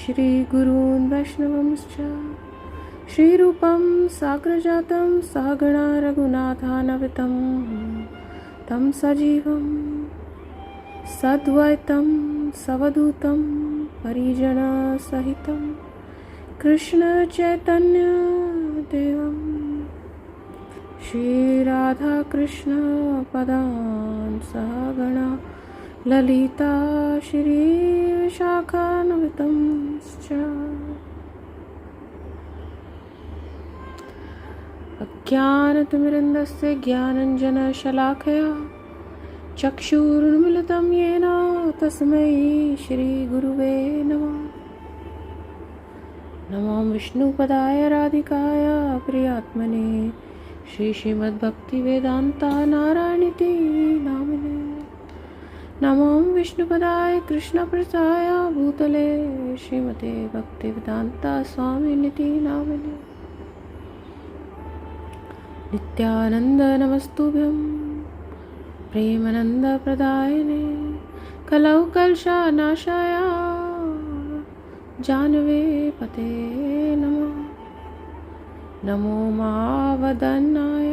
श्रीगुरून् वैष्णवंश्च श्रीरूपं साग्रजातं सहगणा रघुनाथान्वितं तं सजीवं सद्वैतं सवधूतं परिजनसहितं कृष्णचैतन्यदेवं श्रीराधाकृष्णपदान् सहगणा ललिता श्रीविशाखान्वितं च अज्ञानतिमिरन्दस्य ज्ञानञ्जनशलाकया चक्षुरुन्मिलितं येन तस्मै श्रीगुरुवे नमः। नमो विष्णुपदाय राधिकाय प्रियात्मने श्रीमद्भक्तिवेदान्ता नारायणीति नामिने। नमो विष्णुपदाय कृष्णप्रसाय भूतले श्रीमते भक्तिवेदान्ता स्वामिनिति नामिने। नित्यानंद नमस्तुभ्यं प्रेमानंदप्रदायिने कलौ कलुषनाशाय जानवे पते नमः। नमो महावदनाय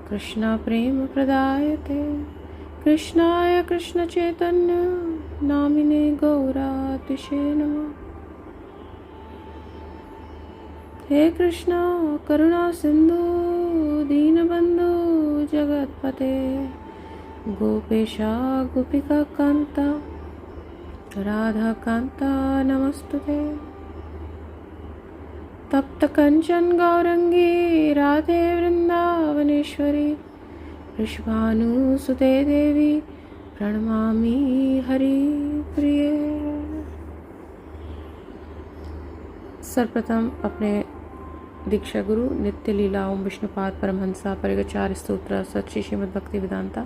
कृष्णप्रेमप्रदायते कृष्णाय कृष्णचैतन्य नामिने गौरातिशे नमः। हे कृष्ण करुणा सिंधु दीनबंधु जगतपते गोपेशा गोपिका कांता राधा कांता नमस्तुते। तप्त कंचन गौरंगी राधे वृंदावनेश्वरी वृषभानुसुते देवी प्रणमामि हरिप्रिये। सर्वप्रथम अपने दीक्षा गुरु नित्य लीला ओम विष्णुपाद परमहंसा परिगचार्य स्तोत्र सच्ची श्रीमद् भक्ति वेदांता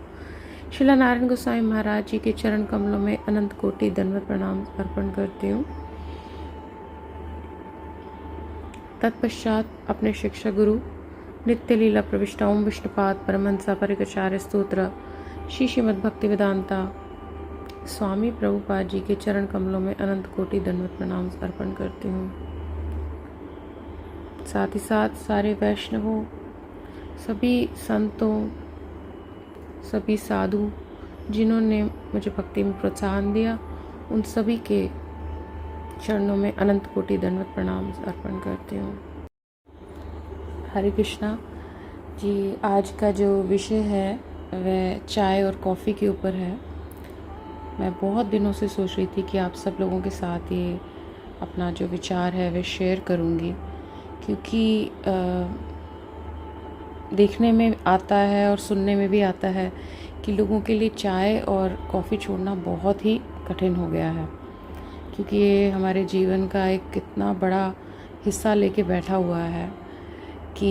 श्रीला नारायण गोसाई महाराज जी के चरण कमलों में अनंत कोटि दंडवत प्रणाम अर्पण करती हूँ। तत्पश्चात अपने शिक्षा गुरु नित्य लीला प्रविष्ट ओम विष्णुपाद परमहंसा परिगचार्य स्तोत्र श्रीमद् भक्ति वेदांता स्वामी प्रभुपाद जी के चरण कमलों में अनंत कोटि दंडवत प्रणाम अर्पण करती हूँ। साथ ही साथ सारे वैष्णवों, सभी संतों, सभी साधु जिन्होंने मुझे भक्ति में प्रोत्साहन दिया, उन सभी के चरणों में अनंत कोटि दंडवत प्रणाम अर्पण करती हूँ। हरे कृष्णा जी। आज का जो विषय है वह चाय और कॉफ़ी के ऊपर है। मैं बहुत दिनों से सोच रही थी कि आप सब लोगों के साथ ये अपना जो विचार है वह शेयर करूँगी, क्योंकि देखने में आता है और सुनने में भी आता है कि लोगों के लिए चाय और कॉफ़ी छोड़ना बहुत ही कठिन हो गया है, क्योंकि ये हमारे जीवन का एक कितना बड़ा हिस्सा लेके बैठा हुआ है कि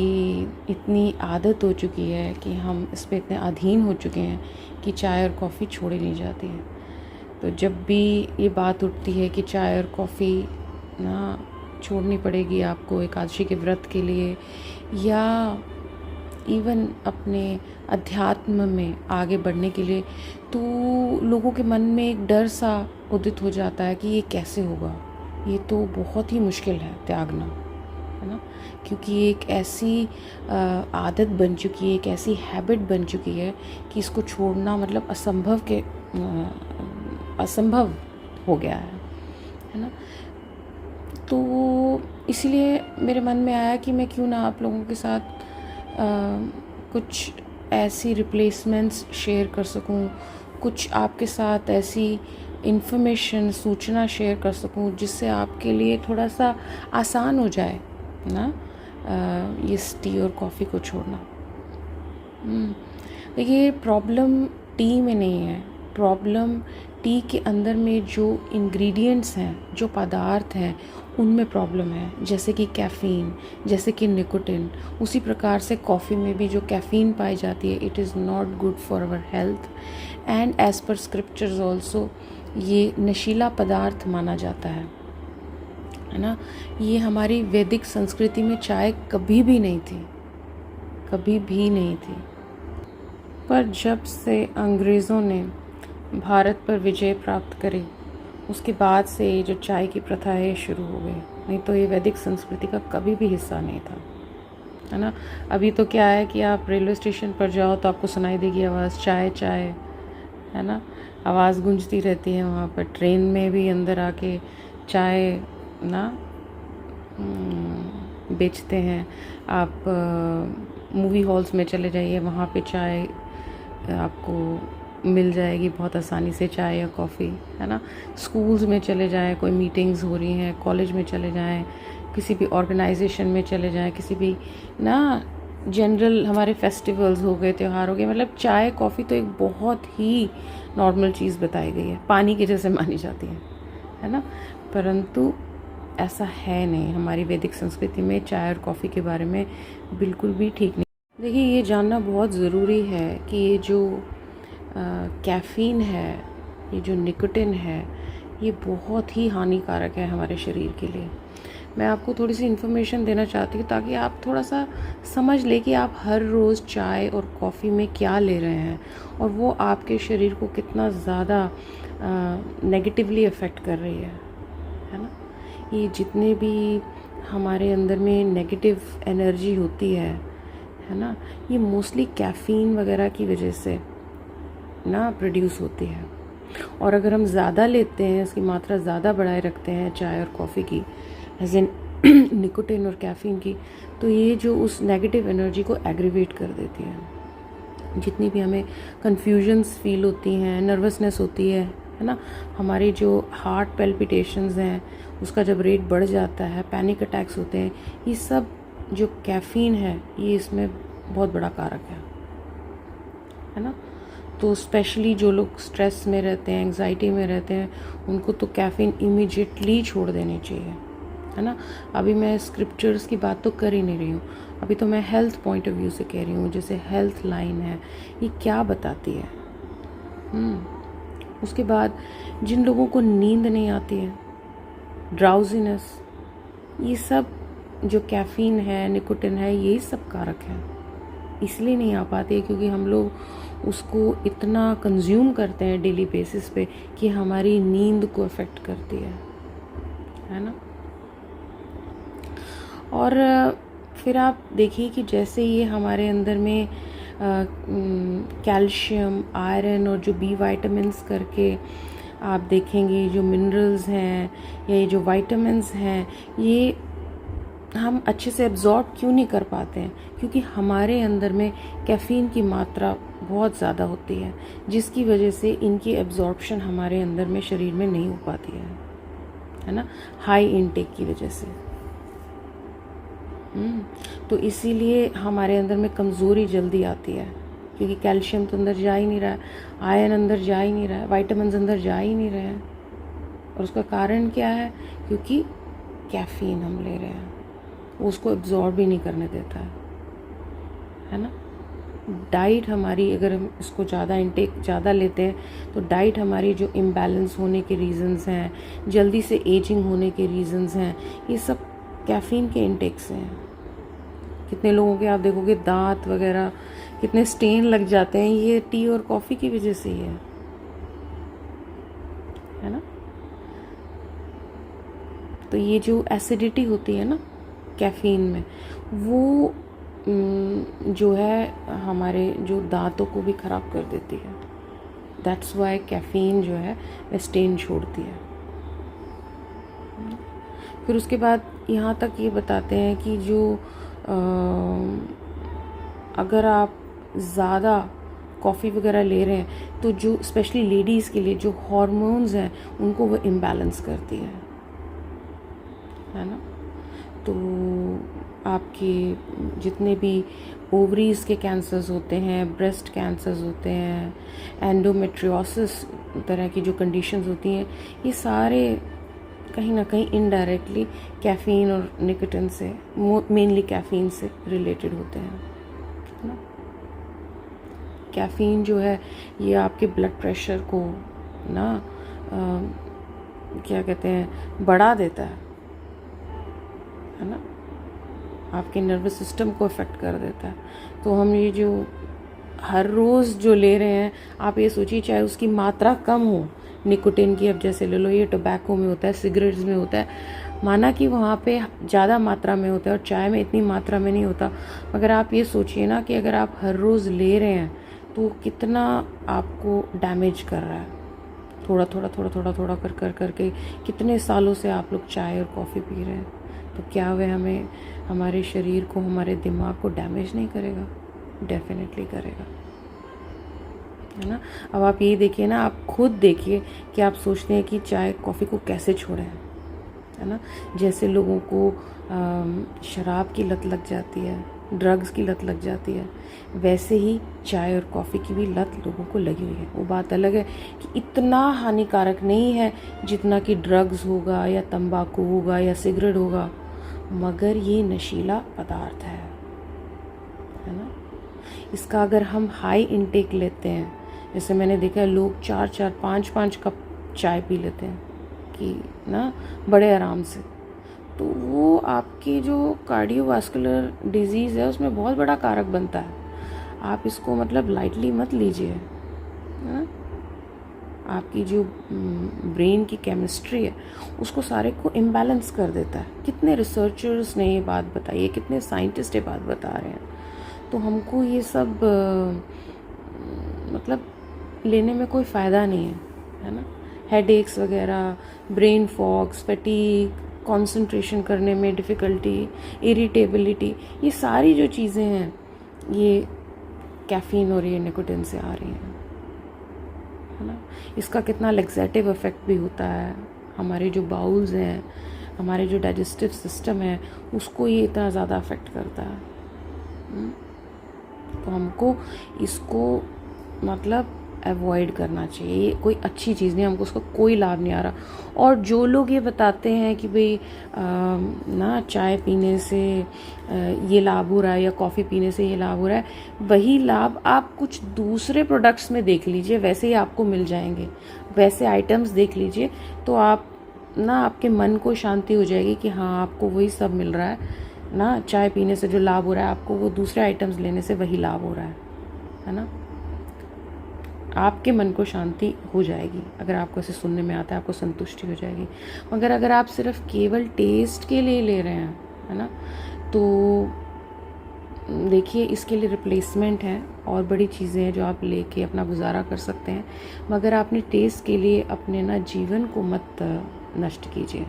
इतनी आदत हो चुकी है कि हम इस पे इतने अधीन हो चुके हैं कि चाय और कॉफ़ी छोड़ी नहीं जाती है। तो जब भी ये बात उठती है कि चाय और कॉफ़ी ना छोड़नी पड़ेगी आपको एकादशी के व्रत के लिए, या इवन अपने अध्यात्म में आगे बढ़ने के लिए, तो लोगों के मन में एक डर सा उदित हो जाता है कि ये कैसे होगा, ये तो बहुत ही मुश्किल है त्यागना, है ना। क्योंकि एक ऐसी आदत बन चुकी है, एक ऐसी हैबिट बन चुकी है कि इसको छोड़ना मतलब असंभव हो गया है ना। तो इसलिए मेरे मन में आया कि मैं क्यों ना आप लोगों के साथ कुछ ऐसी रिप्लेसमेंट्स शेयर कर सकूं, कुछ आपके साथ ऐसी इन्फॉर्मेशन सूचना शेयर कर सकूं जिससे आपके लिए थोड़ा सा आसान हो जाए ना ये टी और कॉफ़ी को छोड़ना। देखिए, प्रॉब्लम टी में नहीं है, प्रॉब्लम टी के अंदर में जो इंग्रेडिएंट्स हैं, जो पदार्थ हैं, उनमें प्रॉब्लम है। जैसे कि कैफ़ीन, जैसे कि निकोटिन, उसी प्रकार से कॉफ़ी में भी जो कैफ़ीन पाई जाती है, it is not good for our health and as per scriptures also ये नशीला पदार्थ माना जाता है ना। ये हमारी वैदिक संस्कृति में चाय कभी भी नहीं थी, कभी भी नहीं थी। पर जब से अंग्रेज़ों ने भारत पर विजय प्राप्त करी, उसके बाद से जो चाय की प्रथा है शुरू हो गई, नहीं तो ये वैदिक संस्कृति का कभी भी हिस्सा नहीं था, है ना। अभी तो क्या है कि आप रेलवे स्टेशन पर जाओ तो आपको सुनाई देगी आवाज़ चाय चाय, है ना, आवाज़ गूंजती रहती है वहाँ पर। ट्रेन में भी अंदर आके चाय ना बेचते हैं। आप मूवी हॉल्स में चले जाइए, वहाँ पे चाय आपको मिल जाएगी बहुत आसानी से, चाय या कॉफ़ी, है ना। स्कूल्स में चले जाएं, कोई मीटिंग्स हो रही हैं, कॉलेज में चले जाएं, किसी भी ऑर्गेनाइजेशन में चले जाएं, किसी भी ना जनरल हमारे फेस्टिवल्स हो गए, त्यौहार हो गए, मतलब चाय कॉफ़ी तो एक बहुत ही नॉर्मल चीज़ बताई गई है, पानी की जैसे मानी जाती है ना। परंतु ऐसा है नहीं, हमारी वैदिक संस्कृति में चाय और कॉफ़ी के बारे में बिल्कुल भी ठीक नहीं। देखिए, ये जानना बहुत ज़रूरी है कि ये जो कैफ़ीन है, ये जो निकोटिन है, ये बहुत ही हानिकारक है हमारे शरीर के लिए। मैं आपको थोड़ी सी इन्फॉर्मेशन देना चाहती हूँ ताकि आप थोड़ा सा समझ लें कि आप हर रोज़ चाय और कॉफ़ी में क्या ले रहे हैं और वो आपके शरीर को कितना ज़्यादा नेगेटिवली अफेक्ट कर रही है ना। ये जितने भी हमारे अंदर में नेगेटिव एनर्जी होती है ना, ये मोस्टली कैफ़ीन वगैरह की वजह से ना प्रोड्यूस होती है। और अगर हम ज़्यादा लेते हैं, इसकी मात्रा ज़्यादा बढ़ाए रखते हैं चाय और कॉफ़ी की, एज इन निकोटिन और कैफ़ीन की, तो ये जो उस नेगेटिव एनर्जी को एग्रीवेट कर देती है। जितनी भी हमें कन्फ्यूजन्स फील होती हैं, नर्वसनेस होती है ना, हमारी जो हार्ट पैल्पिटेशंस हैं उसका जब रेट बढ़ जाता है, पैनिक अटैक्स होते हैं, ये सब जो कैफ़ीन है ये इसमें बहुत बड़ा कारक है ना। तो स्पेशली जो लोग स्ट्रेस में रहते हैं, एंग्जाइटी में रहते हैं, उनको तो कैफ़ीन इमीडिएटली छोड़ देनी चाहिए, है ना। अभी मैं स्क्रिप्चर्स की बात तो कर ही नहीं रही हूँ, अभी तो मैं हेल्थ पॉइंट ऑफ व्यू से कह रही हूँ। जैसे हेल्थ लाइन है, ये क्या बताती है। उसके बाद जिन लोगों को नींद नहीं आती है, ड्राउजीनेस, ये सब जो कैफ़ीन है, निकोटिन है, यही सब कारक है। इसलिए नहीं आ पाती है क्योंकि हम लोग उसको इतना कंज्यूम करते हैं डेली बेसिस पे कि हमारी नींद को अफेक्ट करती है ना। और फिर आप देखिए कि जैसे ये हमारे अंदर में कैल्शियम, आयरन और जो बी विटामिन्स करके आप देखेंगे, जो मिनरल्स हैं या ये जो विटामिन्स हैं, ये हम अच्छे से एब्जॉर्ब क्यों नहीं कर पाते हैं? क्योंकि हमारे अंदर में कैफ़ीन की मात्रा बहुत ज़्यादा होती है, जिसकी वजह से इनकी एब्जॉर्प्शन हमारे अंदर में शरीर में नहीं हो पाती है ना, हाई इनटेक की वजह से। तो इसीलिए हमारे अंदर में कमज़ोरी जल्दी आती है, क्योंकि कैल्शियम तो अंदर जा ही नहीं रहा है, आयरन अंदर जा ही नहीं रहा है, विटामिन्स अंदर जा ही नहीं रहे हैं। और उसका कारण क्या है? क्योंकि कैफ़ीन हम ले रहे हैं, वो उसको एब्जॉर्ब ही नहीं करने देता है ना। डाइट हमारी, अगर हम इसको ज़्यादा इंटेक ज़्यादा लेते हैं तो डाइट हमारी जो इम्बैलेंस होने के रीज़न्स हैं, जल्दी से एजिंग होने के रीज़न्स हैं, ये सब कैफ़ीन के इंटेक से हैं। कितने लोगों के आप देखोगे दांत वगैरह कितने स्टेन लग जाते हैं, ये टी और कॉफ़ी की वजह से ही है ना। तो ये जो एसिडिटी होती है ना कैफ़ीन में, वो जो है हमारे जो दांतों को भी ख़राब कर देती है। दैट्स वाई कैफ़ीन जो है वह स्टेन छोड़ती है। फिर उसके बाद यहाँ तक ये बताते हैं कि जो अगर आप ज़्यादा कॉफ़ी वगैरह ले रहे हैं तो जो स्पेशली लेडीज़ के लिए जो हार्मोन्स हैं उनको वो इम्बैलेंस करती है ना। तो आपके जितने भी ओवरीज़ के कैंसर्स होते हैं, ब्रेस्ट कैंसर्स होते हैं, एंडोमेट्रियोसिस तरह की जो कंडीशंस होती हैं, ये सारे कहीं ना कहीं इनडायरेक्टली कैफ़ीन और निकोटिन से, मेनली कैफ़ीन से रिलेटेड होते हैं ना। कैफ़ीन जो है ये आपके ब्लड प्रेशर को ना क्या कहते हैं, बढ़ा देता है ना, आपके नर्वस सिस्टम को अफेक्ट कर देता है। तो हम ये जो हर रोज़ जो ले रहे हैं, आप ये सोचिए चाहे उसकी मात्रा कम हो निकोटिन की, अब जैसे ले लो ये टोबैको में होता है, सिगरेट्स में होता है, माना कि वहाँ पे ज़्यादा मात्रा में होता है और चाय में इतनी मात्रा में नहीं होता। मगर आप ये सोचिए ना कि अगर आप हर रोज़ ले रहे हैं तो कितना आपको डैमेज कर रहा है। थोड़ा थोड़ा थोड़ा थोड़ा थोड़ा कर करके कितने सालों से आप लोग चाय और कॉफ़ी पी रहे हैं, तो क्या वह हमें, हमारे शरीर को, हमारे दिमाग को डैमेज नहीं करेगा? डेफिनेटली करेगा, है ना। अब आप ये देखिए ना, आप खुद देखिए कि आप सोचते हैं कि चाय कॉफ़ी को कैसे छोड़ें, है ना। जैसे लोगों को शराब की लत लग जाती है, ड्रग्स की लत लग जाती है, वैसे ही चाय और कॉफ़ी की भी लत लोगों को लगी हुई है। वो बात अलग है कि इतना हानिकारक नहीं है जितना कि ड्रग्स होगा या तंबाकू होगा या सिगरेट होगा, मगर ये नशीला पदार्थ है ना। इसका अगर हम हाई इनटेक लेते हैं, जैसे मैंने देखा है लोग 4-4, 5-5 कप चाय पी लेते हैं कि ना बड़े आराम से, तो वो आपकी जो कार्डियोवास्कुलर डिजीज़ है उसमें बहुत बड़ा कारक बनता है। आप इसको मतलब लाइटली मत लीजिए, है ना। आपकी जो ब्रेन की केमिस्ट्री है उसको सारे को इम्बैलेंस कर देता है। कितने रिसर्चर्स ने ये बात बताई है, कितने साइंटिस्ट ये बात बता रहे हैं। तो हमको ये सब मतलब लेने में कोई फ़ायदा नहीं है ना। हेडेक्स वगैरह, ब्रेन फॉग्स, फैटीग, कंसंट्रेशन करने में डिफ़िकल्टी, इरिटेबिलिटी, ये सारी जो चीज़ें हैं ये कैफ़ीन और ये निकोटिन से आ रही हैं, है ना। इसका कितना लैक्सेटिव इफ़ेक्ट भी होता है। हमारे जो बाउल्स हैं, हमारे जो डाइजेस्टिव सिस्टम है, उसको ये इतना ज़्यादा अफेक्ट करता है। तो हमको इसको मतलब अवॉइड करना चाहिए। ये कोई अच्छी चीज़ नहीं, हमको उसका कोई लाभ नहीं आ रहा। और जो लोग ये बताते हैं कि भाई ना चाय पीने से ये लाभ हो रहा है या कॉफ़ी पीने से ये लाभ हो रहा है, वही लाभ आप कुछ दूसरे प्रोडक्ट्स में देख लीजिए, वैसे ही आपको मिल जाएंगे। वैसे आइटम्स देख लीजिए तो आप ना, आपके मन को शांति हो जाएगी कि हाँ आपको वही सब मिल रहा है ना। चाय पीने से जो लाभ हो रहा है आपको, वो दूसरे आइटम्स लेने से वही लाभ हो रहा है ना। आपके मन को शांति हो जाएगी अगर आपको ऐसे सुनने में आता है, आपको संतुष्टि हो जाएगी। मगर अगर आप सिर्फ केवल टेस्ट के लिए ले रहे हैं, है ना, तो देखिए इसके लिए रिप्लेसमेंट है और बड़ी चीज़ें हैं जो आप लेके अपना गुजारा कर सकते हैं। मगर आपने टेस्ट के लिए अपने ना जीवन को मत नष्ट कीजिए,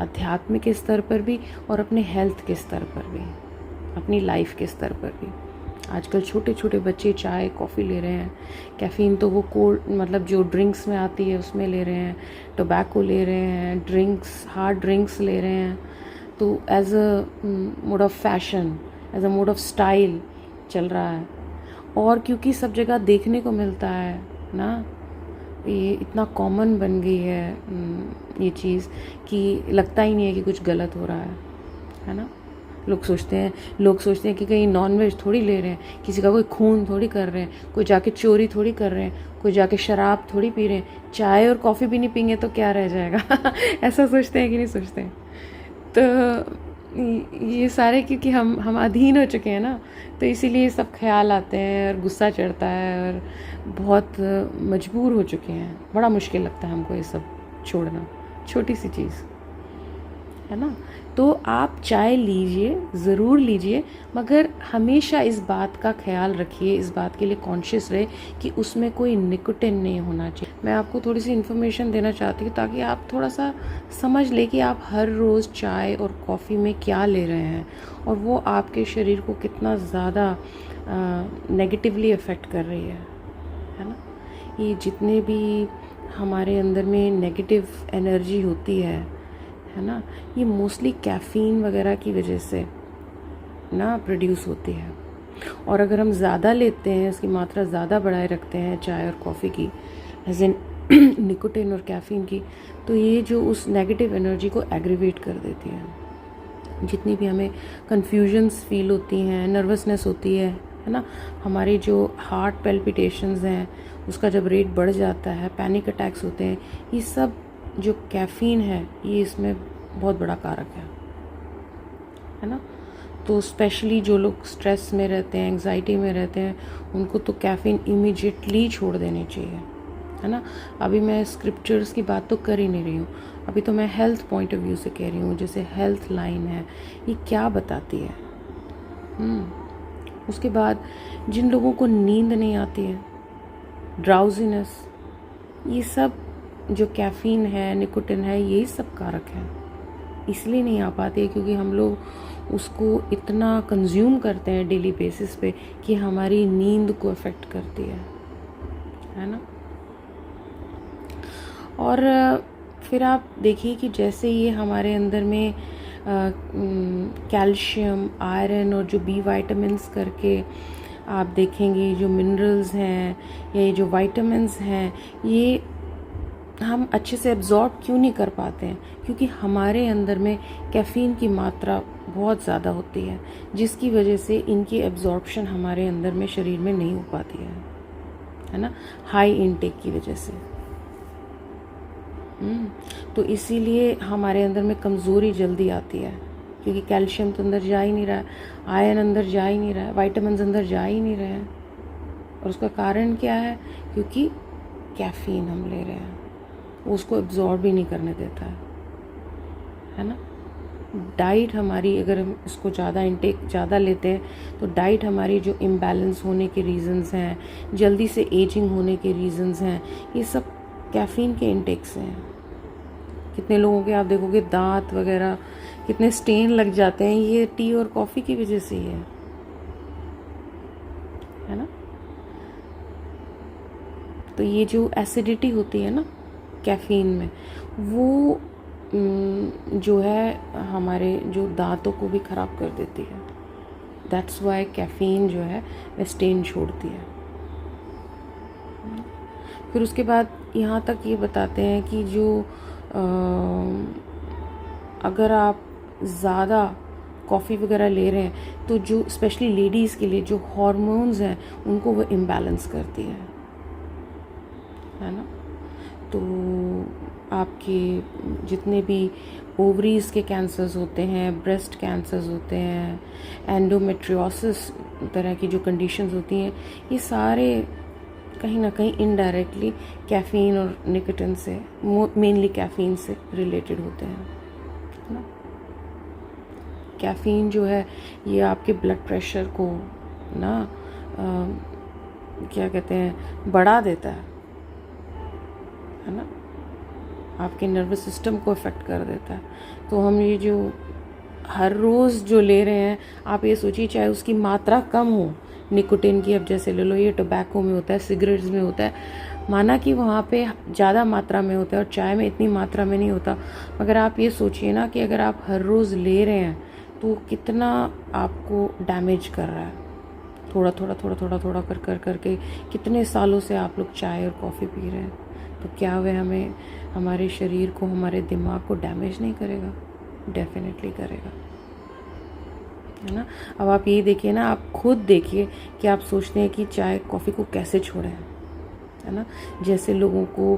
आध्यात्मिक स्तर पर भी और अपने हेल्थ के स्तर पर भी, अपनी लाइफ के स्तर पर भी। आजकल छोटे छोटे बच्चे चाय कॉफ़ी ले रहे हैं, कैफ़ीन तो वो कोल्ड मतलब जो ड्रिंक्स में आती है उसमें ले रहे हैं, टोबैको ले रहे हैं, ड्रिंक्स, हार्ड ड्रिंक्स ले रहे हैं। तो as a mode of fashion, as a mode of style चल रहा है। और क्योंकि सब जगह देखने को मिलता है ना, ये इतना कॉमन बन गई है ये चीज़ कि लगता ही नहीं है कि कुछ गलत हो रहा है ना। लोग सोचते हैं कि कहीं नॉनवेज थोड़ी ले रहे हैं, किसी का कोई खून थोड़ी कर रहे हैं, कोई जाके चोरी थोड़ी कर रहे हैं, कोई जाके शराब थोड़ी पी रहे हैं। चाय और कॉफ़ी भी नहीं पीएंगे तो क्या रह जाएगा ऐसा सोचते हैं कि नहीं सोचते हैं। तो ये सारे क्योंकि हम अधीन हो चुके हैं ना, तो इसीलिए सब ख्याल आते हैं और गुस्सा चढ़ता है और बहुत मजबूर हो चुके हैं। बड़ा मुश्किल लगता है हमको ये सब छोड़ना, छोटी सी चीज़, है ना। तो आप चाय लीजिए, ज़रूर लीजिए, मगर हमेशा इस बात का ख्याल रखिए, इस बात के लिए कॉन्शियस रहे कि उसमें कोई निकोटिन नहीं होना चाहिए। मैं आपको थोड़ी सी इन्फॉर्मेशन देना चाहती हूँ ताकि आप थोड़ा सा समझ लें कि आप हर रोज़ चाय और कॉफ़ी में क्या ले रहे हैं और वो आपके शरीर को कितना ज़्यादा नेगेटिवली अफेक्ट कर रही है ना। ये जितने भी हमारे अंदर में नेगेटिव एनर्जी होती है ना, ये मोस्टली कैफ़ीन वगैरह की वजह से ना प्रोड्यूस होती है। और अगर हम ज़्यादा लेते हैं, इसकी मात्रा ज़्यादा बढ़ाए रखते हैं चाय और कॉफ़ी की, एज इन निकोटिन और कैफ़ीन की, तो ये जो उस नेगेटिव एनर्जी को एग्रीवेट कर देती है। जितनी भी हमें कन्फ्यूजन्स फील होती हैं, नर्वसनेस होती है ना, हमारे जो हार्ट पैल्पिटेशंस हैं उसका जब रेट बढ़ जाता है, पैनिक अटैक्स होते हैं, ये सब जो कैफ़ीन है ये इसमें बहुत बड़ा कारक है ना। तो स्पेशली जो लोग स्ट्रेस में रहते हैं, एंग्जाइटी में रहते हैं, उनको तो कैफ़ीन इमीडिएटली छोड़ देनी चाहिए, है ना। अभी मैं स्क्रिप्चर्स की बात तो कर ही नहीं रही हूँ, अभी तो मैं हेल्थ पॉइंट ऑफ व्यू से कह रही हूँ। जैसे हेल्थ लाइन है, ये क्या बताती है। उसके बाद जिन लोगों को नींद नहीं आती है, ड्राउजीनेस, ये सब जो कैफ़ीन है, निकोटिन है, यही सब कारक है। इसलिए नहीं आ पाती है क्योंकि हम लोग उसको इतना कंज्यूम करते हैं डेली बेसिस पे कि हमारी नींद को अफेक्ट करती है ना। और फिर आप देखिए कि जैसे ये हमारे अंदर में कैल्शियम, आयरन और जो बी वाइटामिन्स करके आप देखेंगे, जो मिनरल्स हैं या ये जो वाइटामिन्स हैं, ये हम अच्छे से एब्जॉर्ब क्यों नहीं कर पाते हैं? क्योंकि हमारे अंदर में कैफ़ीन की मात्रा बहुत ज़्यादा होती है, जिसकी वजह से इनकी एब्जॉर्प्शन हमारे अंदर में शरीर में नहीं हो पाती है ना, हाई इनटेक की वजह से। तो इसीलिए हमारे अंदर में कमज़ोरी जल्दी आती है, क्योंकि कैल्शियम तो अंदर जा ही नहीं रहा है, आयरन अंदर जा ही नहीं रहा है, वाइटामिन्स अंदर जा ही नहीं रहे हैं। और उसका कारण क्या है? क्योंकि कैफ़ीन हम ले रहे हैं, उसको एब्जॉर्ब ही नहीं करने देता है ना। डाइट हमारी, अगर हम इसको ज़्यादा इंटेक ज़्यादा लेते हैं तो डाइट हमारी जो इम्बैलेंस होने के रीज़न्स हैं, जल्दी से एजिंग होने के रीज़न्स हैं, ये सब कैफ़ीन के इंटेक से हैं। कितने लोगों के आप देखोगे दांत वगैरह कितने स्टेन लग जाते हैं, ये टी और कॉफ़ी की वजह से ही है ना। तो ये जो एसिडिटी होती है ना कैफ़ीन में, वो जो है हमारे जो दांतों को भी ख़राब कर देती है। दैट्स वाई कैफ़ीन जो है वह स्टेन छोड़ती है। फिर उसके बाद यहाँ तक ये बताते हैं कि जो अगर आप ज़्यादा कॉफ़ी वगैरह ले रहे हैं तो जो स्पेशली लेडीज़ के लिए जो हार्मोन्स हैं उनको वो इम्बैलेंस करती है ना। तो आपके जितने भी ओवरीज़ के कैंसर्स होते हैं, ब्रेस्ट कैंसर्स होते हैं, एंडोमेट्रियोसिस तरह की जो कंडीशंस होती हैं, ये सारे कहीं ना कहीं इनडायरेक्टली कैफ़ीन और निकोटिन से, मेनली कैफ़ीन से रिलेटेड होते हैं ना। कैफ़ीन जो है ये आपके ब्लड प्रेशर को ना क्या कहते हैं, बढ़ा देता है ना, आपके नर्वस सिस्टम को अफेक्ट कर देता है। तो हम ये जो हर रोज़ जो ले रहे हैं, आप ये सोचिए चाहे उसकी मात्रा कम हो निकोटिन की, अब जैसे ले लो ये टोबैको में होता है, सिगरेट्स में होता है, माना कि वहाँ पे ज़्यादा मात्रा में होता है और चाय में इतनी मात्रा में नहीं होता, मगर आप ये सोचिए ना कि अगर आप हर रोज़ ले रहे हैं तो कितना आपको डैमेज कर रहा है। थोड़ा थोड़ा थोड़ा थोड़ा थोड़ा कर करके कितने सालों से आप लोग चाय और कॉफ़ी पी रहे हैं, तो क्या वह हमें, हमारे शरीर को, हमारे दिमाग को डैमेज नहीं करेगा? डेफिनेटली करेगा, है ना। अब आप ये देखिए ना, आप खुद देखिए कि आप सोचते हैं कि चाय कॉफ़ी को कैसे छोड़ें, है ना। जैसे लोगों को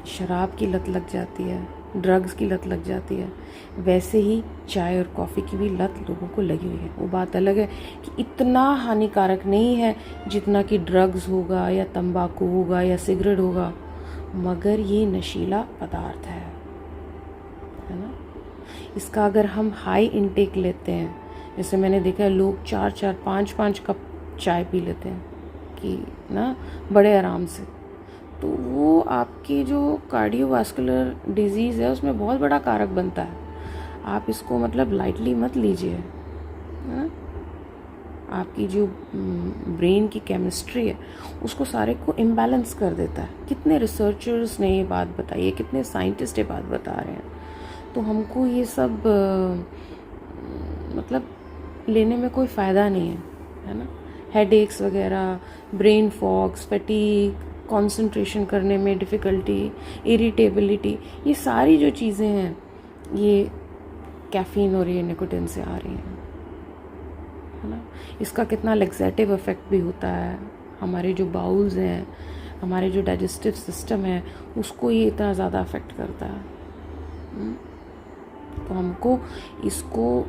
शराब की लत लग जाती है, ड्रग्स की लत लग जाती है, वैसे ही चाय और कॉफ़ी की भी लत लोगों को लगी हुई है। वो बात अलग है कि इतना हानिकारक नहीं है जितना कि ड्रग्स होगा या तंबाकू होगा या सिगरेट होगा, मगर ये नशीला पदार्थ है ना। इसका अगर हम हाई इनटेक लेते हैं, जैसे मैंने देखा है लोग 4-4, 5-5 कप चाय पी लेते हैं कि ना बड़े आराम से, तो वो आपकी जो कार्डियोवास्कुलर डिजीज़ है उसमें बहुत बड़ा कारक बनता है। आप इसको मतलब लाइटली मत लीजिए, है ना। आपकी जो ब्रेन की केमिस्ट्री है उसको सारे को इम्बैलेंस कर देता है। कितने रिसर्चर्स ने ये बात बताई है, कितने साइंटिस्ट ये बात बता रहे हैं। तो हमको ये सब मतलब लेने में कोई फ़ायदा नहीं है ना। हेडेक्स वगैरह, ब्रेन फॉग्स, फैटीग, कंसंट्रेशन करने में डिफ़िकल्टी, इरिटेबिलिटी, ये सारी जो चीज़ें हैं ये कैफ़ीन और ये निकोटिन से आ रही हैं, है ना। इसका कितना लैक्सेटिव इफ़ेक्ट भी होता है, हमारे जो बाउल्स हैं, हमारे जो डाइजेस्टिव सिस्टम है, उसको ये इतना ज़्यादा अफेक्ट करता है। तो हमको इसको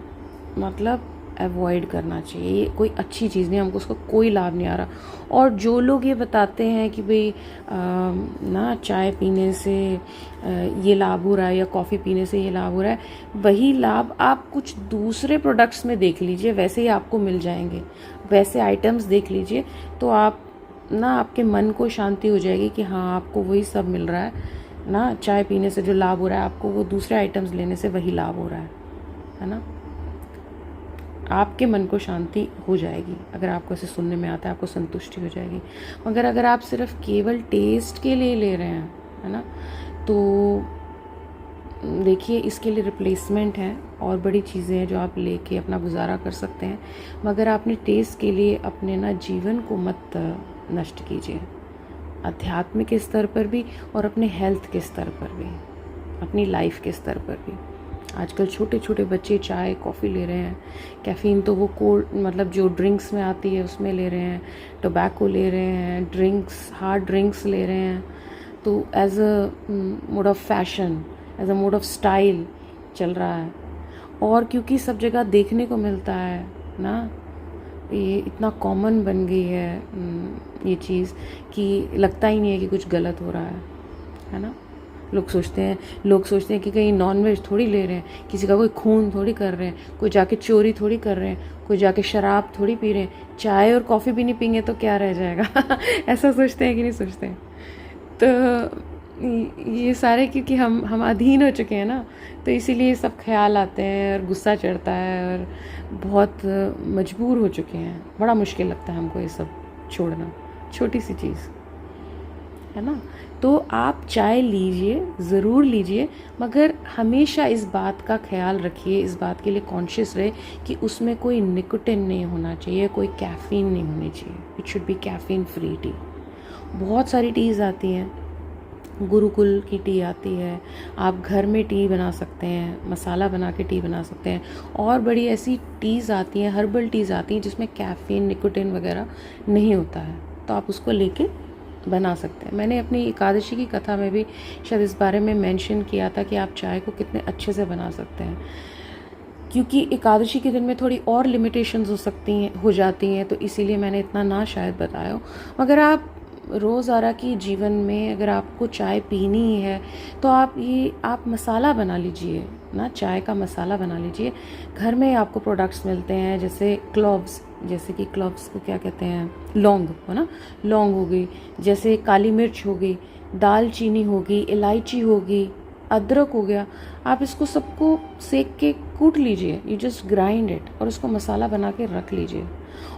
मतलब अवॉइड करना चाहिए। ये कोई अच्छी चीज़ नहीं, हमको उसका कोई लाभ नहीं आ रहा। और जो लोग ये बताते हैं कि भाई ना चाय पीने से ये लाभ हो रहा है या कॉफ़ी पीने से ये लाभ हो रहा है, वही लाभ आप कुछ दूसरे प्रोडक्ट्स में देख लीजिए, वैसे ही आपको मिल जाएंगे। वैसे आइटम्स देख लीजिए तो आप ना आपके मन को शांति हो जाएगी कि हाँ आपको वही सब मिल रहा है ना। चाय पीने से जो लाभ हो रहा है आपको वो दूसरे आइटम्स लेने से वही लाभ हो रहा है ना। आपके मन को शांति हो जाएगी अगर आपको ऐसे सुनने में आता है, आपको संतुष्टि हो जाएगी। मगर अगर आप सिर्फ केवल टेस्ट के लिए ले रहे हैं, है ना, तो देखिए इसके लिए रिप्लेसमेंट है और बड़ी चीज़ें हैं जो आप लेके अपना गुजारा कर सकते हैं। मगर आपने टेस्ट के लिए अपने ना जीवन को मत नष्ट कीजिए, आध्यात्मिक स्तर पर भी और अपने हेल्थ के स्तर पर भी, अपनी लाइफ के स्तर पर भी। आजकल छोटे छोटे बच्चे चाय कॉफ़ी ले रहे हैं, कैफ़ीन तो वो कोल्ड मतलब जो ड्रिंक्स में आती है उसमें ले रहे हैं, टोबैको ले रहे हैं, ड्रिंक्स हार्ड ड्रिंक्स ले रहे हैं। तो as a mode of fashion, as a mode of style चल रहा है। और क्योंकि सब जगह देखने को मिलता है ना, ये इतना कॉमन बन गई है ये चीज़ कि लगता ही नहीं है कि कुछ गलत हो रहा है ना। लोग सोचते हैं कि कहीं नॉनवेज थोड़ी ले रहे हैं, किसी का कोई खून थोड़ी कर रहे हैं, कोई जाके चोरी थोड़ी कर रहे हैं, कोई जाके शराब थोड़ी पी रहे हैं। चाय और कॉफ़ी भी नहीं पीएंगे तो क्या रह जाएगा ऐसा सोचते हैं कि नहीं सोचते हैं? तो ये सारे क्योंकि हम अधीन हो चुके हैं ना, तो इसीलिए सब ख्याल आते हैं और गुस्सा चढ़ता है और बहुत मजबूर हो चुके हैं। बड़ा मुश्किल लगता है हमको ये सब छोड़ना, छोटी सी चीज़ है ना। तो आप चाय लीजिए, ज़रूर लीजिए, मगर हमेशा इस बात का ख्याल रखिए, इस बात के लिए कॉन्शियस रहे कि उसमें कोई निकोटिन नहीं होना चाहिए, कोई कैफ़ीन नहीं होनी चाहिए। It should be caffeine free T. बहुत सारी टीज़ आती हैं, गुरुकुल की टी आती है, आप घर में टी बना सकते हैं, मसाला बना के टी बना सकते हैं। और बड़ी ऐसी टीज़ आती हैं, हर्बल टीज़ आती हैं जिसमें कैफ़ीन निकोटिन वगैरह नहीं होता है, तो आप उसको लेके बना सकते हैं। मैंने अपनी एकादशी की कथा में भी शायद इस बारे में मेंशन किया था कि आप चाय को कितने अच्छे से बना सकते हैं, क्योंकि एकादशी के दिन में थोड़ी और लिमिटेशंस हो जाती हैं, तो इसीलिए मैंने इतना ना शायद बताया हो। मगर आप रोज़ारा की जीवन में अगर आपको चाय पीनी ही है तो आप मसाला बना लीजिए ना, चाय का मसाला बना लीजिए। घर में आपको प्रोडक्ट्स मिलते हैं जैसे क्लोव्स, जैसे कि क्लोव्स को क्या कहते हैं, लौंग, है ना, लौंग हो गई, जैसे काली मिर्च हो गई, दालचीनी होगी, इलायची होगी, अदरक हो गया। आप इसको सबको सेक के कूट लीजिए, यू जस्ट ग्राइंड इट, और उसको मसाला बना के रख लीजिए।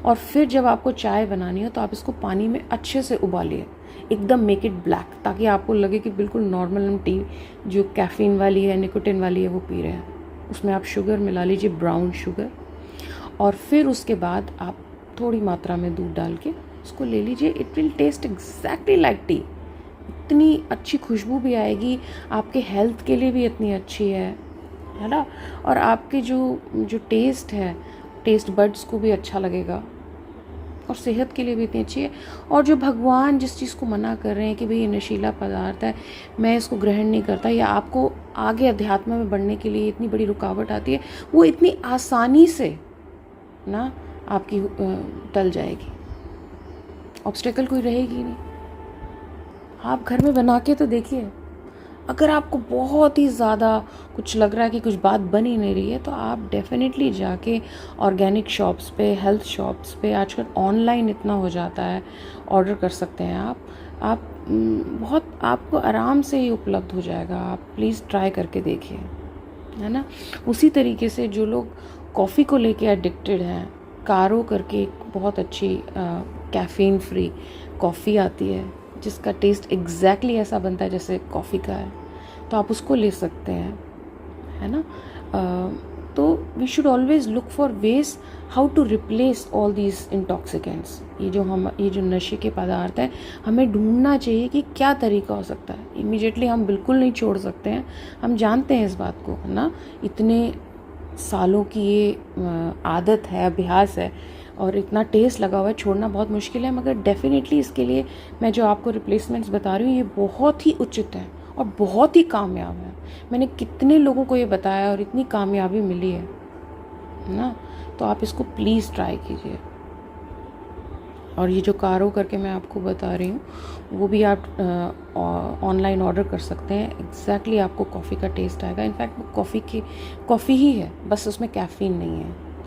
और फिर जब आपको चाय बनानी हो तो आप इसको पानी में अच्छे से उबालिए, एकदम मेक इट ब्लैक, ताकि आपको लगे कि बिल्कुल नॉर्मल हम टी जो कैफ़ीन वाली है, निकोटिन वाली है, वो पी रहे हैं। उसमें आप शुगर मिला लीजिए, ब्राउन शुगर, और फिर उसके बाद आप थोड़ी मात्रा में दूध डाल के उसको ले लीजिए। It will taste exactly like tea. इतनी अच्छी खुशबू भी आएगी, आपके हेल्थ के लिए भी इतनी अच्छी है ना। और आपके जो टेस्ट है, टेस्ट बड्स को भी अच्छा लगेगा और सेहत के लिए भी इतनी अच्छी है। और जो भगवान जिस चीज़ को मना कर रहे हैं कि भाई ये नशीला पदार्थ है, मैं इसको ग्रहण नहीं करता, या आपको आगे अध्यात्म में बढ़ने के लिए इतनी बड़ी रुकावट आती है, वो इतनी आसानी से ना आपकी टल जाएगी, ऑब्स्टेकल कोई रहेगी नहीं। आप घर में बना के तो देखिए। अगर आपको बहुत ही ज़्यादा कुछ लग रहा है कि कुछ बात बन ही नहीं रही है, तो आप डेफिनेटली जाके ऑर्गेनिक शॉप्स पे, हेल्थ शॉप्स पे, आजकल ऑनलाइन इतना हो जाता है, ऑर्डर कर सकते हैं आप बहुत आपको आराम से ही उपलब्ध हो जाएगा। आप प्लीज़ ट्राई करके देखिए, है ना। उसी तरीके से जो लोग कॉफ़ी को लेके एडिक्टेड हैं, कारो करके एक बहुत अच्छी कैफ़ीन फ्री कॉफ़ी आती है जिसका टेस्ट एग्जैक्टली ऐसा बनता है जैसे कॉफ़ी का है, तो आप उसको ले सकते हैं, है ना। तो we should always look for ways how to replace all these intoxicants. ये जो नशे के पदार्थ हैं, हमें ढूंढना चाहिए कि क्या तरीका हो सकता है। इमीडिएटली हम बिल्कुल नहीं छोड़ सकते हैं, हम जानते हैं इस बात को, है ना। इतने सालों की ये आदत है, अभ्यास है, और इतना टेस्ट लगा हुआ है, छोड़ना बहुत मुश्किल है। मगर डेफिनेटली इसके लिए मैं जो आपको रिप्लेसमेंट्स बता रही हूँ, ये बहुत ही उचित है और बहुत ही कामयाब है। मैंने कितने लोगों को ये बताया और इतनी कामयाबी मिली है है ना। तो आप इसको प्लीज़ ट्राई कीजिए। और ये जो कारो करके मैं आपको बता रही हूँ वो भी आप ऑनलाइन ऑर्डर कर सकते हैं। एग्जैक्टली आपको कॉफ़ी का टेस्ट आएगा। इनफैक्ट वो कॉफ़ी ही है, बस उसमें कैफ़ीन नहीं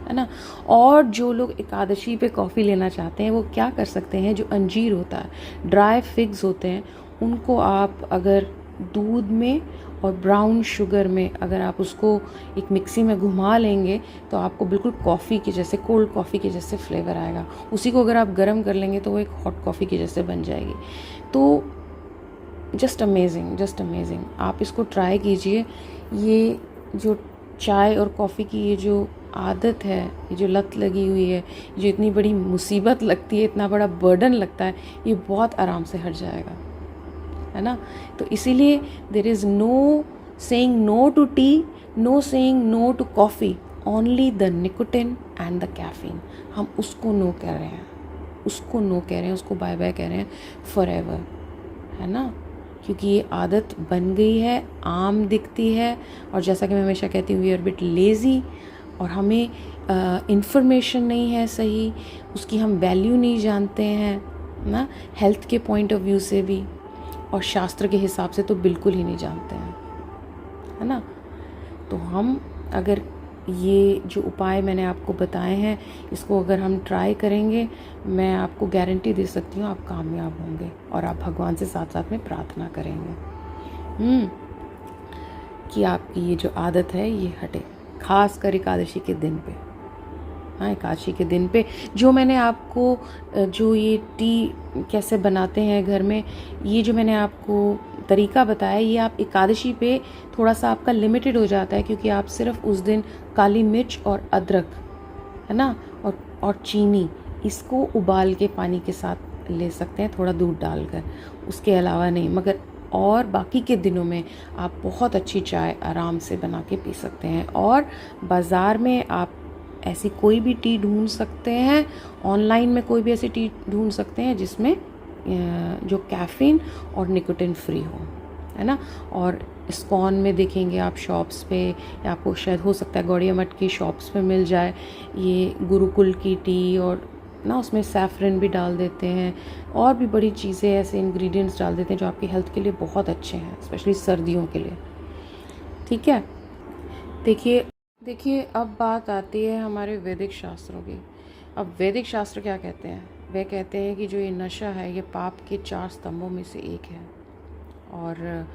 है ना। और जो लोग एकादशी पे कॉफ़ी लेना चाहते हैं वो क्या कर सकते हैं, जो अंजीर होता है, ड्राई फिग्स होते हैं, उनको आप अगर दूध में और ब्राउन शुगर में अगर आप उसको एक मिक्सी में घुमा लेंगे तो आपको बिल्कुल कॉफ़ी के जैसे, कोल्ड कॉफ़ी के जैसे फ्लेवर आएगा। उसी को अगर आप गर्म कर लेंगे तो वो एक हॉट कॉफ़ी के जैसे बन जाएगी। तो जस्ट अमेजिंग, जस्ट अमेजिंग। आप इसको ट्राई कीजिए। ये जो चाय और कॉफ़ी की ये जो आदत है, ये जो लत लगी हुई है, जो इतनी बड़ी मुसीबत लगती है, इतना बड़ा बर्डन लगता है, ये बहुत आराम से हट जाएगा, है ना। तो इसीलिए there is no saying no to tea, no saying no to coffee, only the nicotine and the caffeine. हम उसको नो कह रहे हैं, उसको नो कह रहे हैं, उसको बाय बाय कह रहे हैं फॉरएवर, है ना। क्योंकि ये आदत बन गई है, आम दिखती है, और जैसा कि मैं हमेशा कहती हूँ वी आर बिट लेज़ी, और हमें इंफॉर्मेशन नहीं है सही, उसकी हम वैल्यू नहीं जानते हैं ना, हेल्थ के पॉइंट ऑफ व्यू से भी, और शास्त्र के हिसाब से तो बिल्कुल ही नहीं जानते हैं, है ना। तो हम अगर ये जो उपाय मैंने आपको बताए हैं इसको अगर हम ट्राई करेंगे, मैं आपको गारंटी दे सकती हूँ आप कामयाब होंगे, और आप भगवान से साथ साथ में प्रार्थना करेंगे कि आपकी ये जो आदत है ये हटे, खास कर एकादशी के दिन पे। हाँ, एकादशी के दिन पे जो मैंने आपको जो ये टी कैसे बनाते हैं घर में, ये जो मैंने आपको तरीका बताया, ये आप एकादशी पे थोड़ा सा आपका लिमिटेड हो जाता है, क्योंकि आप सिर्फ उस दिन काली मिर्च और अदरक, है ना, और चीनी, इसको उबाल के पानी के साथ ले सकते हैं, थोड़ा दूध डालकर, उसके अलावा नहीं। मगर और बाकी के दिनों में आप बहुत अच्छी चाय आराम से बना के पी सकते हैं। और बाज़ार में आप ऐसी कोई भी टी ढूंढ सकते हैं, ऑनलाइन में कोई भी ऐसी टी ढूंढ सकते हैं जिसमें जो कैफ़ीन और निकोटिन फ्री हो, है ना। और इस्कॉन में देखेंगे आप शॉप्स पे, या आपको शायद हो सकता है गौड़िया मठ की शॉप्स पे मिल जाए ये गुरुकुल की टी, और ना उसमें सैफरन भी डाल देते हैं, और भी बड़ी चीज़ें ऐसे इंग्रेडिएंट्स डाल देते हैं जो आपकी हेल्थ के लिए बहुत अच्छे हैं, स्पेशली सर्दियों के लिए। ठीक है, देखिए अब बात आती है हमारे वैदिक शास्त्रों की। अब वैदिक शास्त्र क्या कहते हैं, वे कहते हैं कि जो ये नशा है ये पाप के 4 स्तंभों में से एक है, और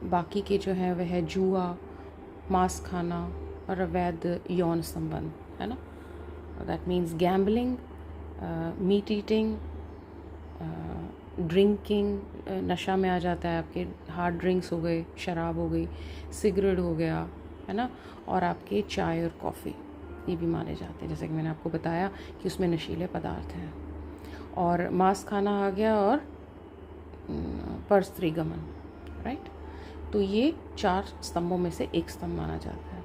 बाकी के जो हैं वह है जुआ, मांस खाना और अवैध यौन संबंध, है ना। That means gambling, meat eating, drinking, नशा में आ जाता है आपके हार्ड ड्रिंक्स हो गए, शराब हो गई, सिगरेट हो गया, है ना, और आपके चाय और कॉफ़ी ये भी माने जाते हैं, जैसे कि मैंने आपको बताया कि उसमें नशीले पदार्थ हैं। और मांस खाना आ गया, और परस्त्री गमन, राइट। तो ये 4 स्तंभों में से एक स्तंभ माना जाता है।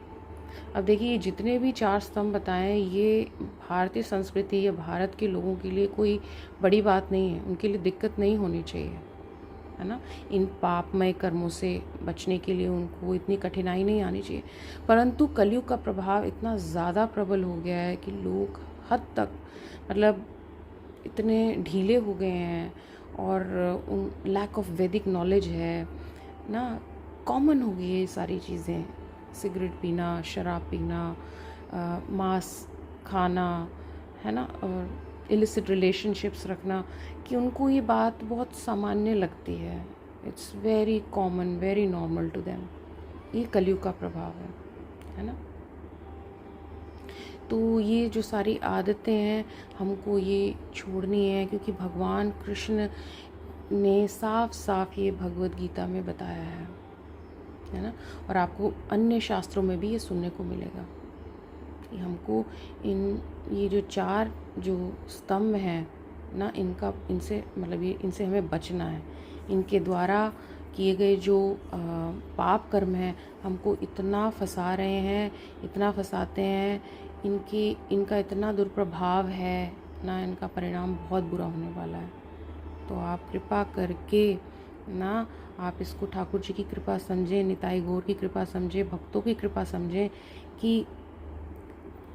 अब देखिए, जितने भी 4 स्तंभ बताएं ये भारतीय संस्कृति या भारत के लोगों के लिए कोई बड़ी बात नहीं है, उनके लिए दिक्कत नहीं होनी चाहिए, है ना। इन पापमय कर्मों से बचने के लिए उनको इतनी कठिनाई नहीं आनी चाहिए। परंतु कलयुग का प्रभाव इतना ज़्यादा प्रबल हो गया है कि लोग हद तक, मतलब इतने ढीले हो गए हैं, और उन लैक ऑफ वैदिक नॉलेज है ना, कॉमन हो गई है ये सारी चीज़ें, सिगरेट पीना, शराब पीना, मांस खाना, है ना, और इलिसिट रिलेशनशिप्स रखना, कि उनको ये बात बहुत सामान्य लगती है। It's very common, very normal to them. ये कलयुग का प्रभाव है ना। तो ये जो सारी आदतें हैं हमको ये छोड़नी है, क्योंकि भगवान कृष्ण ने साफ साफ ये भगवद गीता में बताया है ना। और आपको अन्य शास्त्रों में भी ये सुनने को मिलेगा कि हमको ये जो 4 जो स्तंभ हैं ना, इनसे मतलब ये इनसे हमें बचना है। इनके द्वारा किए गए जो पाप कर्म हैं हमको इतना फंसा रहे हैं, इतना फंसाते हैं, इनका इतना दुष्प्रभाव है ना, इनका परिणाम बहुत बुरा होने वाला है। तो आप कृपा करके ना, आप इसको ठाकुर जी की कृपा समझें, निताई गौर की कृपा समझें, भक्तों की कृपा समझें, कि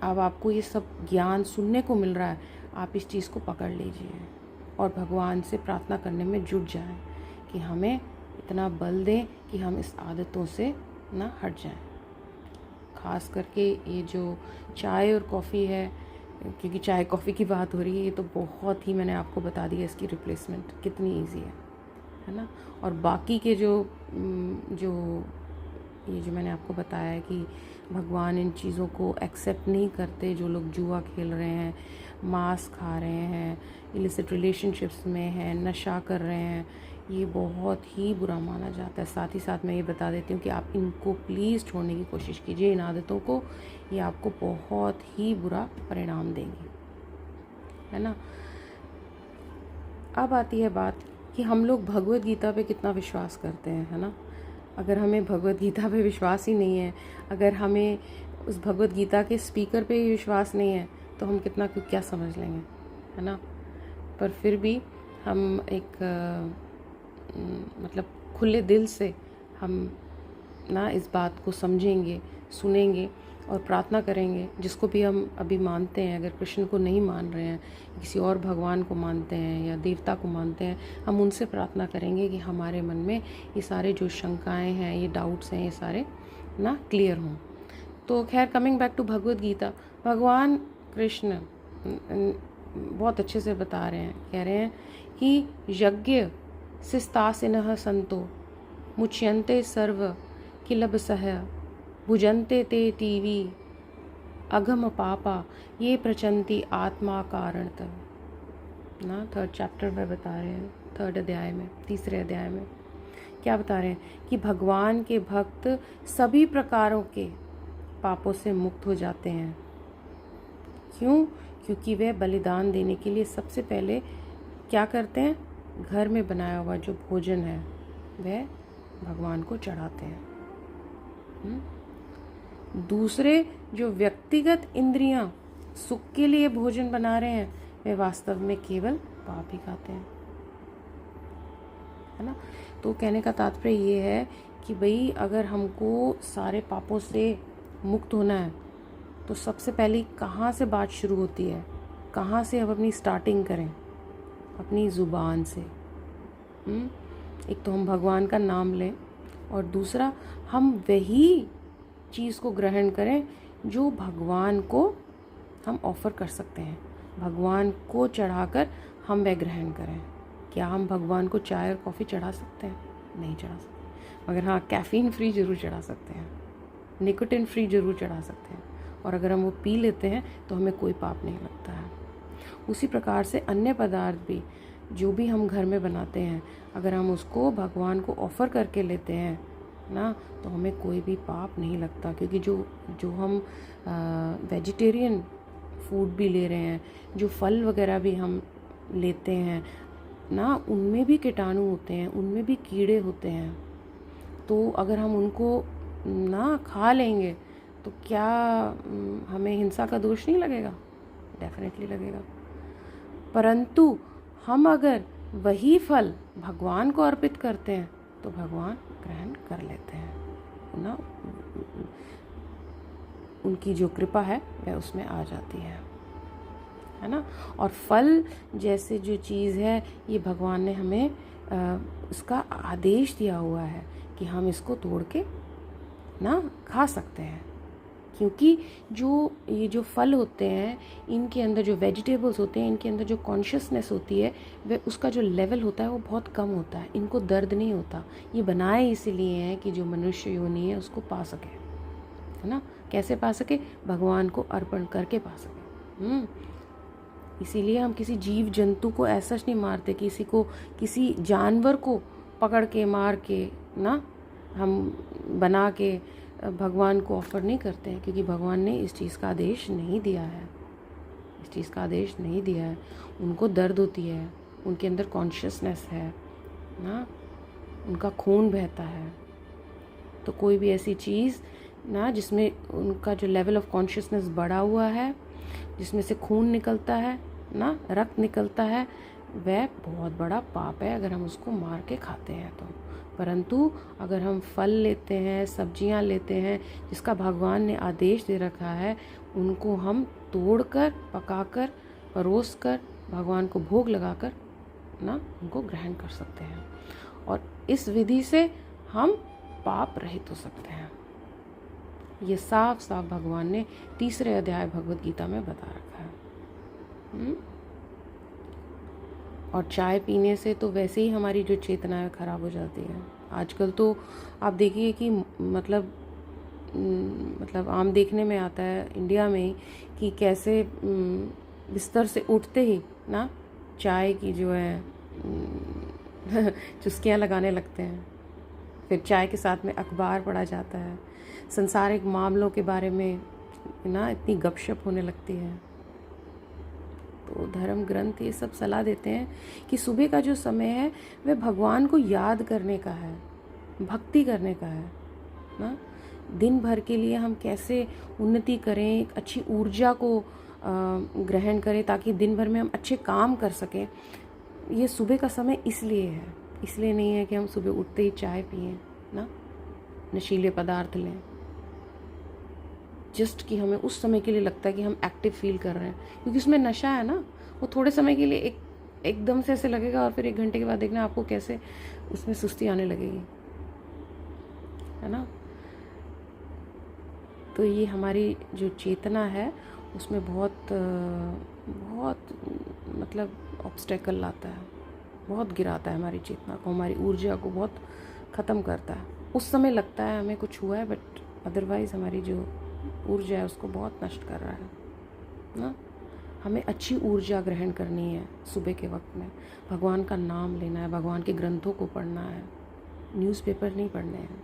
अब आपको ये सब ज्ञान सुनने को मिल रहा है, आप इस चीज़ को पकड़ लीजिए और भगवान से प्रार्थना करने में जुट जाएं कि हमें इतना बल दें कि हम इस आदतों से ना हट जाएं। ख़ास करके ये जो चाय और कॉफ़ी है, क्योंकि चाय कॉफ़ी की बात हो रही है, ये तो बहुत ही, मैंने आपको बता दिया इसकी रिप्लेसमेंट कितनी ईजी है ना। और बाकी के जो ये जो मैंने आपको बताया है कि भगवान इन चीज़ों को एक्सेप्ट नहीं करते, जो लोग जुआ खेल रहे हैं, मांस खा रहे हैं, इलिसिट रिलेशनशिप्स में हैं, नशा कर रहे हैं, ये बहुत ही बुरा माना जाता है। साथ ही साथ मैं ये बता देती हूँ कि आप इनको प्लीज़ छोड़ने की कोशिश कीजिए, इन आदतों को, ये आपको बहुत ही बुरा परिणाम देंगी, है ना। अब आती है बात कि हम लोग भगवत गीता पे कितना विश्वास करते हैं, है ना। अगर हमें भगवत गीता पे विश्वास ही नहीं है, अगर हमें उस भगवत गीता के स्पीकर पे ही विश्वास नहीं है, तो हम कितना क्या समझ लेंगे, है ना। पर फिर भी हम एक मतलब खुले दिल से हम ना इस बात को समझेंगे, सुनेंगे और प्रार्थना करेंगे। जिसको भी हम अभी मानते हैं, अगर कृष्ण को नहीं मान रहे हैं, किसी और भगवान को मानते हैं या देवता को मानते हैं, हम उनसे प्रार्थना करेंगे कि हमारे मन में ये सारे जो शंकाएं हैं, ये डाउट्स हैं, ये सारे ना क्लियर हों। तो खैर, coming back to Bhagavad Gita, भगवान कृष्ण बहुत अच्छे से बता रहे हैं, कह रहे हैं कि यज्ञ सिस्तासिनः संतो मुच्यन्ते सर्व किलबसह भुजन्ते ते तीवी अघम पापा ये प्रचंती आत्मा कारणतः ना। 3rd चैप्टर में बता रहे हैं, 3rd अध्याय में, 3रे अध्याय में क्या बता रहे हैं कि भगवान के भक्त सभी प्रकारों के पापों से मुक्त हो जाते हैं। क्यों? क्योंकि वे बलिदान देने के लिए सबसे पहले क्या करते हैं, घर में बनाया हुआ जो भोजन है वह भगवान को चढ़ाते हैं। दूसरे जो व्यक्तिगत इंद्रियां सुख के लिए भोजन बना रहे हैं, वे वास्तव में केवल पाप ही खाते हैं, है ना। तो कहने का तात्पर्य ये है कि भाई अगर हमको सारे पापों से मुक्त होना है, तो सबसे पहले कहाँ से बात शुरू होती है, कहाँ से हम अपनी स्टार्टिंग करें, अपनी ज़ुबान से। एक तो हम भगवान का नाम लें, और दूसरा हम वही चीज़ को ग्रहण करें जो भगवान को हम ऑफ़र कर सकते हैं, भगवान को चढ़ाकर हम वह ग्रहण करें। क्या हम भगवान को चाय और कॉफ़ी चढ़ा सकते हैं? नहीं चढ़ा सकते, मगर हाँ, कैफ़ीन फ्री ज़रूर चढ़ा सकते हैं, निकोटिन फ्री ज़रूर चढ़ा सकते हैं, और अगर हम वो पी लेते हैं तो हमें कोई पाप नहीं लगता है। उसी प्रकार से अन्य पदार्थ भी जो भी हम घर में बनाते हैं, अगर हम उसको भगवान को ऑफ़र करके लेते हैं ना, तो हमें कोई भी पाप नहीं लगता। क्योंकि जो हम वेजिटेरियन फूड भी ले रहे हैं, जो फल वगैरह भी हम लेते हैं ना, उनमें भी कीटाणु होते हैं, उनमें भी कीड़े होते हैं। तो अगर हम उनको ना खा लेंगे तो क्या हमें हिंसा का दोष नहीं लगेगा? डेफिनेटली लगेगा। परंतु हम अगर वही फल भगवान को अर्पित करते हैं तो भगवान ग्रहण कर लेते हैं ना, उनकी जो कृपा है वह उसमें आ जाती है ना। और फल जैसे जो चीज़ है, ये भगवान ने हमें उसका आदेश दिया हुआ है कि हम इसको तोड़ के ना खा सकते हैं। क्योंकि ये जो फल होते हैं, इनके अंदर जो वेजिटेबल्स होते हैं, इनके अंदर जो कॉन्शियसनेस होती है, वह उसका जो लेवल होता है वो बहुत कम होता है, इनको दर्द नहीं होता। ये बनाए इसीलिए हैं कि जो मनुष्य योनि है उसको पा सके, है ना। कैसे पा सके? भगवान को अर्पण करके पा सके। इसीलिए हम किसी जीव जंतु को ऐसा नहीं मारते, किसी जानवर को पकड़ के मार के ना हम बना के भगवान को ऑफ़र नहीं करते हैं, क्योंकि भगवान ने इस चीज़ का आदेश नहीं दिया है, इस चीज़ का आदेश नहीं दिया है। उनको दर्द होती है, उनके अंदर कॉन्शियसनेस है ना, उनका खून बहता है। तो कोई भी ऐसी चीज़ ना जिसमें उनका जो लेवल ऑफ कॉन्शियसनेस बढ़ा हुआ है, जिसमें से खून निकलता है ना, रक्त निकलता है, वह बहुत बड़ा पाप है अगर हम उसको मार के खाते हैं परंतु अगर हम फल लेते हैं, सब्जियां लेते हैं जिसका भगवान ने आदेश दे रखा है, उनको हम तोड़कर, पकाकर, परोसकर, भगवान को भोग लगाकर ना उनको ग्रहण कर सकते हैं। और इस विधि से हम पाप रहित हो सकते हैं। ये साफ साफ भगवान ने 3 अध्याय भगवत गीता में बता रखा है। और चाय पीने से तो वैसे ही हमारी जो चेतना है खराब हो जाती है। आजकल तो आप देखिए कि मतलब आम देखने में आता है इंडिया में कि कैसे बिस्तर से उठते ही ना चाय की जो है चुस्कियाँ लगाने लगते हैं। फिर चाय के साथ में अखबार पढ़ा जाता है, संसारिक मामलों के बारे में ना इतनी गपशप होने लगती है। तो धर्म ग्रंथ ये सब सलाह देते हैं कि सुबह का जो समय है वह भगवान को याद करने का है, भक्ति करने का है ना। दिन भर के लिए हम कैसे उन्नति करें, एक अच्छी ऊर्जा को ग्रहण करें ताकि दिन भर में हम अच्छे काम कर सकें। ये सुबह का समय इसलिए है, इसलिए नहीं है कि हम सुबह उठते ही चाय पिएं ना, नशीले पदार्थ लें, जस्ट कि हमें उस समय के लिए लगता है कि हम एक्टिव फील कर रहे हैं, क्योंकि उसमें नशा है ना। वो थोड़े समय के लिए एकदम से ऐसे लगेगा और फिर 1 घंटे के बाद देखना आपको कैसे उसमें सुस्ती आने लगेगी, है ना। तो ये हमारी जो चेतना है उसमें बहुत मतलब ऑब्स्टेकल लाता है, बहुत गिराता है हमारी चेतना को, हमारी ऊर्जा को बहुत ख़त्म करता है। उस समय लगता है हमें कुछ हुआ है, बट अदरवाइज़ हमारी जो ऊर्जा है उसको बहुत नष्ट कर रहा है ना। हमें अच्छी ऊर्जा ग्रहण करनी है सुबह के वक्त में, भगवान का नाम लेना है, भगवान के ग्रंथों को पढ़ना है, न्यूज़पेपर नहीं पढ़ने हैं,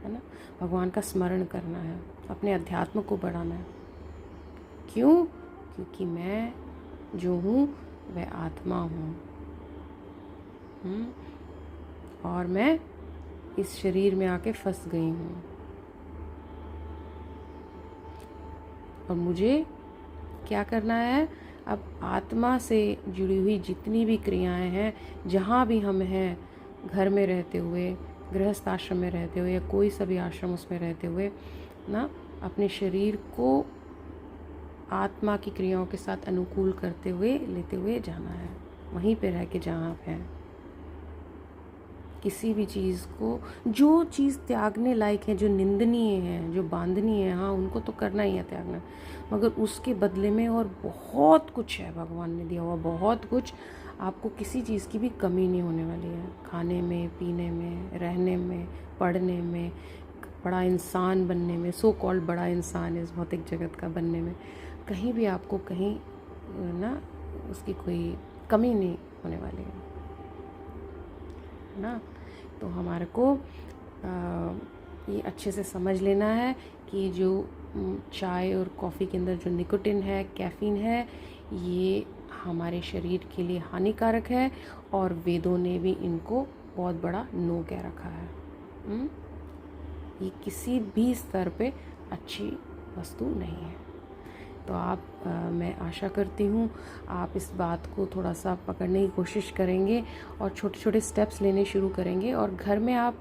है ना। भगवान का स्मरण करना है, अपने अध्यात्म को बढ़ाना है। क्यों? क्योंकि मैं जो हूँ वह आत्मा हूँ, और मैं इस शरीर में आके फंस गई हूँ, और मुझे क्या करना है, अब आत्मा से जुड़ी हुई जितनी भी क्रियाएं हैं, जहाँ भी हम हैं, घर में रहते हुए, गृहस्थ आश्रम में रहते हुए या कोई सा भी आश्रम उसमें रहते हुए ना, अपने शरीर को आत्मा की क्रियाओं के साथ अनुकूल करते हुए, लेते हुए जाना है, वहीं पे रह के जहाँ आप हैं। किसी भी चीज़ को, जो चीज़ त्यागने लायक है, जो निंदनीय है, जो बांधनीय है, हाँ उनको तो करना ही है त्यागना, मगर उसके बदले में और बहुत कुछ है भगवान ने दिया हुआ, बहुत कुछ। आपको किसी चीज़ की भी कमी नहीं होने वाली है, खाने में, पीने में, रहने में, पढ़ने में, बड़ा इंसान बनने में, सो कॉल्ड बड़ा इंसान इस भौतिक जगत का बनने में, कहीं भी आपको कहीं ना उसकी कोई कमी नहीं होने वाली है ना। तो हमारे को ये अच्छे से समझ लेना है कि जो चाय और कॉफ़ी के अंदर जो निकोटिन है, कैफ़ीन है, ये हमारे शरीर के लिए हानिकारक है, और वेदों ने भी इनको बहुत बड़ा नो कह रखा है। ये किसी भी स्तर पे अच्छी वस्तु नहीं है। तो आप मैं आशा करती हूँ आप इस बात को थोड़ा सा पकड़ने की कोशिश करेंगे और छोटे छोटे स्टेप्स लेने शुरू करेंगे, और घर में आप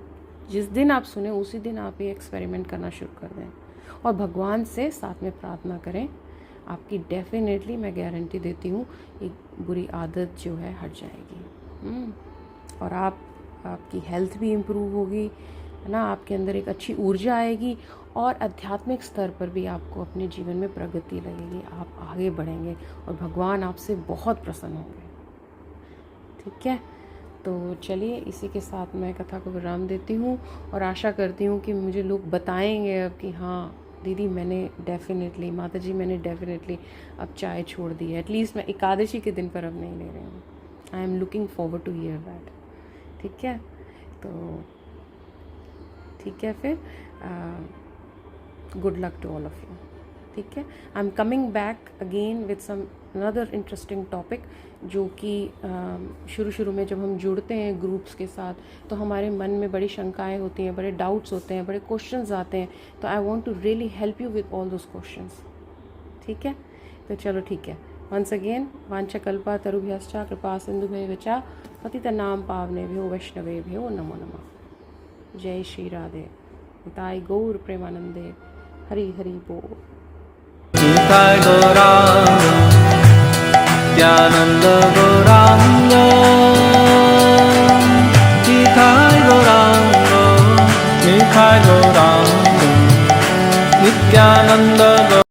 जिस दिन आप सुने उसी दिन आप ये एक्सपेरिमेंट करना शुरू कर दें, और भगवान से साथ में प्रार्थना करें। आपकी डेफिनेटली मैं गारंटी देती हूँ एक बुरी आदत जो है हट जाएगी, और आपकी हेल्थ भी इम्प्रूव होगी, है ना। आपके अंदर एक अच्छी ऊर्जा आएगी, और आध्यात्मिक स्तर पर भी आपको अपने जीवन में प्रगति लगेगी, आप आगे बढ़ेंगे और भगवान आपसे बहुत प्रसन्न होंगे। ठीक है, तो चलिए इसी के साथ मैं कथा को विराम देती हूँ, और आशा करती हूँ कि मुझे लोग बताएंगे अब कि हाँ दीदी मैंने डेफिनेटली, माता जी मैंने डेफिनेटली अब चाय छोड़ दी है, एटलीस्ट मैं एकादशी के दिन पर अब नहीं ले रही हूँ। I am looking forward to hear that. ठीक है, तो ठीक है, फिर good luck to all of you. ठीक है, I am coming back again with some another interesting topic, जो कि शुरू में जब हम जुड़ते हैं ग्रुप्स के साथ तो हमारे मन में बड़ी शंकाएं होती हैं, बड़े डाउट्स होते हैं, बड़े क्वेश्चंस आते हैं, तो I want to really help you with all those questions. ठीक है, तो चलो ठीक है, Once again, Vanchakalpa Tarubhyascha Kripa Sindhubhyo Patitanam Pavnebhyo Vaishnavebhyo Namo Namah. Jai Shri Radhe. Nitai Gaur Premanande. Hari Hari Bol. Nitai Gauranga, Nityananda Gauranga, Nitai Gauranga, Nitai Gauranga, Nityananda Gauranga.